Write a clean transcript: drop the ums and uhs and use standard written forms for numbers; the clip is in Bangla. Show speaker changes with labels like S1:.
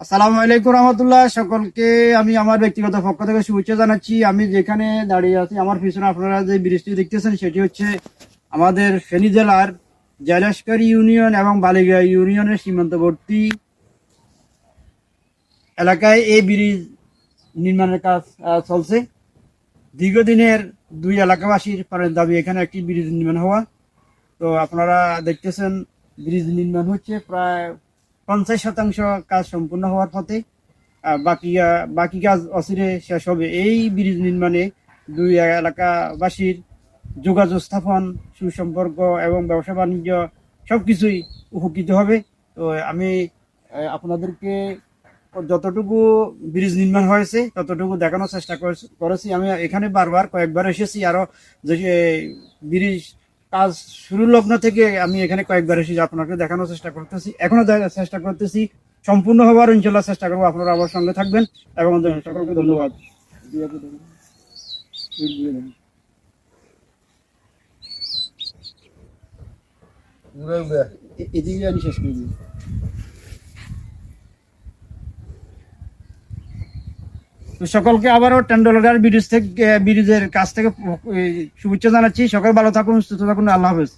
S1: আসসালামু আলাইকুম রহমতুল্লাহ। সকলকে আমি আমার ব্যক্তিগত পক্ষ থেকে শুভেচ্ছা জানাচ্ছি। আমি যেখানে দাঁড়িয়ে আছি, আমার পিছনে আপনারা যে ব্রিজটি দেখতেছেন সেটি হচ্ছে আমাদের ফেনী জেলার জয়লস্কর ইউনিয়ন এবং বালিগা ইউনিয়নের সীমান্তবর্তী এলাকায় এই ব্রিজ নির্মাণের কাজ চলছে। দীর্ঘদিনের দুই এলাকাবাসীর প্রাণের দাবি এখানে একটি ব্রিজ নির্মাণ হওয়া। তো আপনারা দেখতেছেন ব্রিজ নির্মাণ হচ্ছে, প্রায় 50% কাজ সম্পূর্ণ হওয়ার পথে। বাকি কাজ অচিরে শেষ হবে। এই ব্রিজ নির্মাণে দুই এলাকাবাসীর যোগাযোগ স্থাপন, সুসম্পর্ক এবং ব্যবসা বাণিজ্য সবকিছুই উপকৃত হবে। তো আমি আপনাদেরকে যতটুকু ব্রিজ নির্মাণ হয়েছে ততটুকু দেখানোর চেষ্টা করেছি। আমি এখানে বারবার কয়েকবার এসেছি, আরো যে ব্রিজ কাজ শুরু লগ্ন থেকে আমি এখানে কয়েকবার এসেছি, আপনাকে দেখানোর চেষ্টা করতেছি, এখনো চেষ্টা করতেছি। সম্পূর্ণ হওয়ার ইনশাল্লাহ চেষ্টা করবো। আপনারা আমার সঙ্গে থাকবেন এবং সকলকে ধন্যবাদ। এদিকে আমি শেষ করে দিই। তো সকলকে আবারও টেন্ডুলকার ব্রিজের কাছ থেকে শুভেচ্ছা জানাচ্ছি। সকল ভালো থাকুন, সুস্থ থাকুন। আল্লাহ হাফেজ।